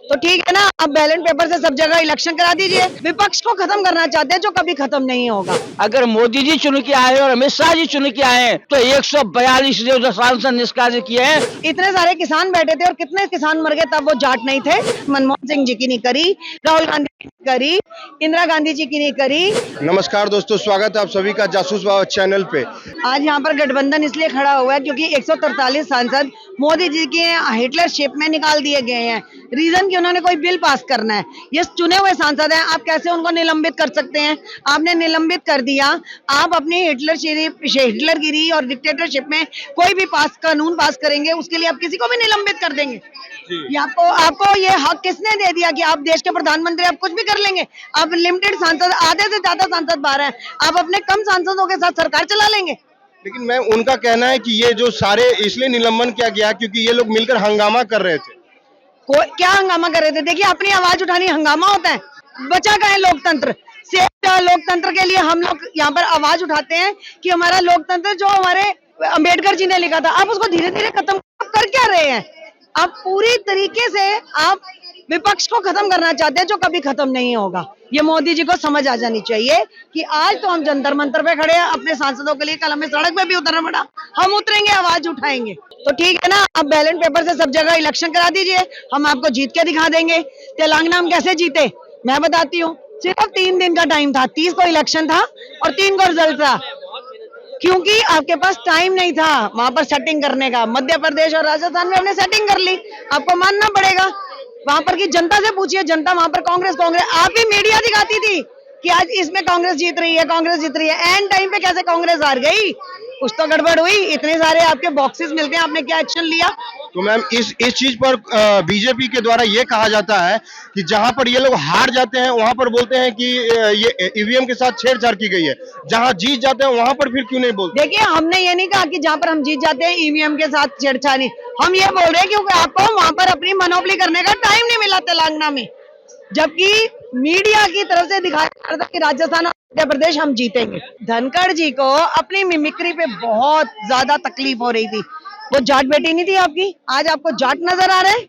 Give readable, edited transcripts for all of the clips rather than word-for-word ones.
तो ठीक है ना, आप बैलेट पेपर से सब जगह इलेक्शन करा दीजिए। विपक्ष को खत्म करना चाहते हैं जो कभी खत्म नहीं होगा। अगर मोदी जी चुन के आए और अमित शाह जी चुन के आए तो 142 जो सांसद निष्कासित किए हैं। इतने सारे किसान बैठे थे और कितने किसान मर गए तब वो जाट नहीं थे। मनमोहन सिंह जी की नहीं करी, राहुल गांधी की नहीं करी, इंदिरा गांधी जी की नहीं करी। नमस्कार दोस्तों, स्वागत है आप सभी का जासूस बाबा चैनल पे। आज यहाँ पर गठबंधन इसलिए खड़ा हुआ है क्योंकि 143 सांसद मोदी जी के हिटलरशिप में निकाल दिए गए हैं। रीजन कि उन्होंने कोई बिल पास करना है। ये चुने हुए सांसद हैं, आप कैसे उनको निलंबित कर सकते हैं? आपने निलंबित कर दिया। आप अपनी हिटलरगिरी और डिक्टेटरशिप में कोई भी कानून पास करेंगे, उसके लिए आप किसी को भी निलंबित कर देंगे। ये आपको ये हक किसने दे दिया कि आप देश के प्रधानमंत्री आप कुछ भी कर लेंगे? आप लिमिटेड सांसद, आधे से ज्यादा सांसद बाहर हैं, आप अपने कम सांसदों के साथ सरकार चला लेंगे? लेकिन मैम, उनका कहना है कि ये जो सारे इसलिए निलंबन किया गया क्योंकि ये लोग मिलकर हंगामा कर रहे थे। क्या हंगामा कर रहे थे? देखिए, अपनी आवाज उठानी हंगामा होता है? बचा कहाँ है लोकतंत्र से? लोकतंत्र के लिए हम लोग यहाँ पर आवाज उठाते हैं कि हमारा लोकतंत्र जो हमारे अंबेडकर जी ने लिखा था, आप उसको धीरे धीरे खत्म कर क्या रहे हैं? आप पूरी तरीके से आप विपक्ष को खत्म करना चाहते हैं जो कभी खत्म नहीं होगा। ये मोदी जी को समझ आ जानी चाहिए कि आज तो हम जंतर मंतर पे खड़े हैं अपने सांसदों के लिए, कल हमें सड़क पे भी उतरना पड़ा, हम उतरेंगे, आवाज उठाएंगे। तो ठीक है ना, आप बैलेट पेपर से सब जगह इलेक्शन करा दीजिए, हम आपको जीत के दिखा देंगे। तेलंगाना हम कैसे जीते मैं बताती हूँ। सिर्फ 3 दिन का टाइम था, 30 को इलेक्शन था और 3 को रिजल्ट था, क्योंकि आपके पास टाइम नहीं था वहां पर सेटिंग करने का। मध्य प्रदेश और राजस्थान में हमने सेटिंग कर ली, आपको मानना पड़ेगा। वहां पर की जनता से पूछिए, जनता वहां पर कांग्रेस आप ही मीडिया दिखाती थी कि आज इसमें कांग्रेस जीत रही है, कांग्रेस जीत रही है। एंड टाइम पे कैसे कांग्रेस हार गई? कुछ तो गड़बड़ हुई। इतने सारे आपके बॉक्सेस मिलते हैं, आपने क्या एक्शन लिया? तो मैम, इस चीज पर बीजेपी के द्वारा ये कहा जाता है कि जहां पर ये लोग हार जाते हैं वहां पर बोलते हैं कि ये ईवीएम के साथ छेड़छाड़ की गई है, जहां जीत जाते हैं वहां पर फिर क्यों नहीं बोलते? देखिए, हमने ये नहीं कहा कि जहां पर हम जीत जाते हैं ईवीएम के साथ छेड़छाड़ी। हम ये बोल रहे हैं क्योंकि आपको वहां पर अपनी मनोबली करने का टाइम नहीं मिला तेलंगाना में, जबकि मीडिया की तरफ से दिखाया जा रहा था कि राजस्थान और मध्य प्रदेश हम जीतेंगे। धनखड़ जी को अपनी मिमिक्री पे बहुत ज्यादा तकलीफ हो रही थी। वो जाट बेटी नहीं थी आपकी, आज आपको जाट नजर आ रहे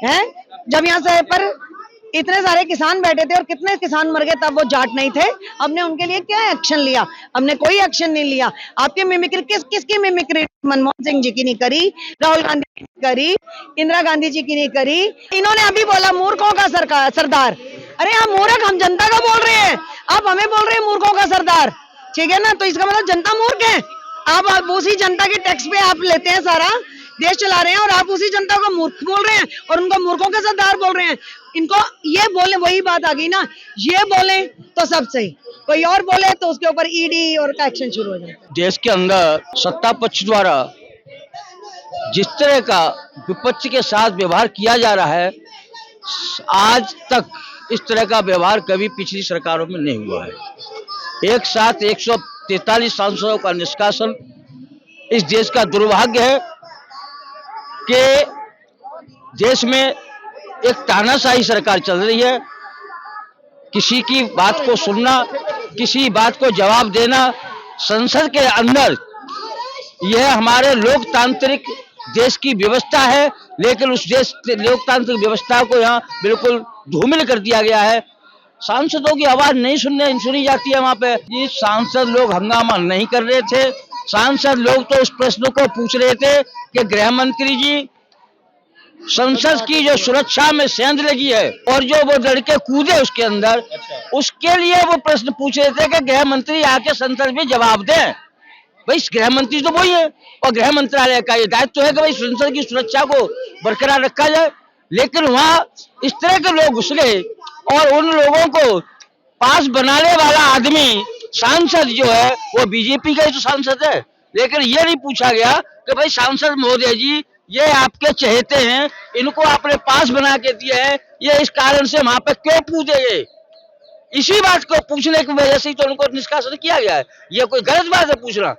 हैं? जब यहाँ से पर इतने सारे किसान बैठे थे और कितने किसान मर गए तब वो जाट नहीं थे। हमने उनके लिए क्या एक्शन लिया? हमने कोई एक्शन नहीं लिया। आपकी मिमिक्री किसकी मिमिक्री? मनमोहन सिंह जी की नहीं करी, राहुल गांधी की नहीं करी, इंदिरा गांधी जी की नहीं करी। इन्होंने अभी बोला मूर्खों का सरदार। अरे हम मूर्ख, हम जनता का बोल रहे हैं, आप हमें बोल रहे हैं मूर्खों का सरदार। ठीक है ना? तो इसका मतलब जनता मूर्ख है। आप उसी जनता के टैक्स पे आप लेते हैं, सारा देश चला रहे हैं और आप उसी जनता को मूर्ख बोल रहे हैं और उनको मूर्खों के सरदार बोल रहे हैं। इनको ये बोले, वही बात आ गई ना, ये बोले तो सब सही, कोई और बोले तो उसके ऊपर ईडी और का एक्शन शुरू हो जाता है। देश के अंदर सत्ता पक्ष द्वारा जिस तरह का विपक्ष के साथ व्यवहार किया जा रहा है, आज तक इस तरह का व्यवहार कभी पिछली सरकारों में नहीं हुआ है। एक साथ 143 सांसदों का निष्कासन इस देश का दुर्भाग्य है कि देश में एक तानाशाही सरकार चल रही है। किसी की बात को सुनना, किसी बात को जवाब देना संसद के अंदर, यह हमारे लोकतांत्रिक देश की व्यवस्था है, लेकिन उस देश लोकतांत्रिक व्यवस्था को यहाँ बिल्कुल धूमिल कर दिया गया है। सांसदों की आवाज नहीं सुनी जाती है वहां पे। ये सांसद लोग हंगामा नहीं कर रहे थे। सांसद लोग तो उस प्रश्न को पूछ रहे थे कि गृह मंत्री जी, संसद की जो सुरक्षा में सेंध लगी है और जो वो लड़के कूदे उसके अंदर, उसके लिए वो प्रश्न पूछ रहे थे कि गृह मंत्री आके संसद में जवाब दें। भाई, गृह मंत्री तो वही है और गृह मंत्रालय का ये दायित्व है कि भाई संसद की सुरक्षा को बरकरार रखा जाए। लेकिन वहां इस तरह के लोग घुस गए और उन लोगों को पास बनाने वाला आदमी, सांसद जो है वो बीजेपी का ही तो सांसद है। लेकिन ये नहीं पूछा गया कि भाई सांसद महोदय जी, ये आपके चहेते हैं, इनको आपने पास बना के दिया है, ये इस कारण से वहां पे क्यों कूदे? इसी बात को पूछने की वजह से तो उनको निष्कासन किया गया है। ये कोई गलत बात है पूछना?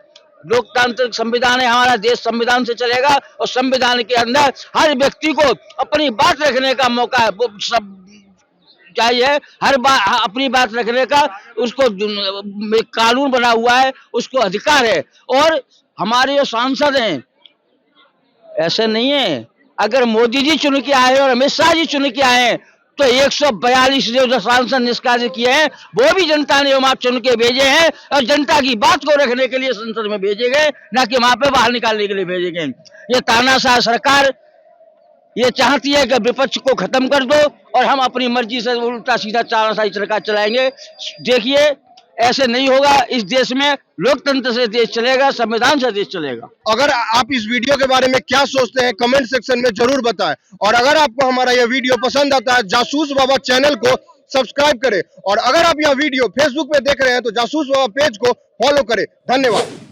लोकतांत्रिक संविधान है, हमारा देश संविधान से चलेगा और संविधान के अंदर हर व्यक्ति को अपनी बात रखने का मौका है, वो सब चाहिए। हर बात अपनी बात रखने का उसको कानून बना हुआ है, उसको अधिकार है। और हमारे जो सांसद हैं ऐसे नहीं है, अगर मोदी जी चुन के आए और अमित शाह जी चुन के आए तो 142 जो सांसद निष्कासित किए हैं वो भी जनता ने वहां चुन के भेजे हैं और जनता की बात को रखने के लिए संसद में भेजे गए, ना कि वहां पे बाहर निकालने के लिए भेजे गए। ये तानाशाह सरकार ये चाहती है कि विपक्ष को खत्म कर दो और हम अपनी मर्जी से उल्टा सीधा तानाशाही सरकार चलाएंगे। देखिए ऐसे नहीं होगा, इस देश में लोकतंत्र से देश चलेगा, संविधान से देश चलेगा। अगर आप इस वीडियो के बारे में क्या सोचते हैं कमेंट सेक्शन में जरूर बताएं, और अगर आपको हमारा यह वीडियो पसंद आता है जासूस बाबा चैनल को सब्सक्राइब करें, और अगर आप यह वीडियो फेसबुक पे देख रहे हैं तो जासूस बाबा पेज को फॉलो करें। धन्यवाद।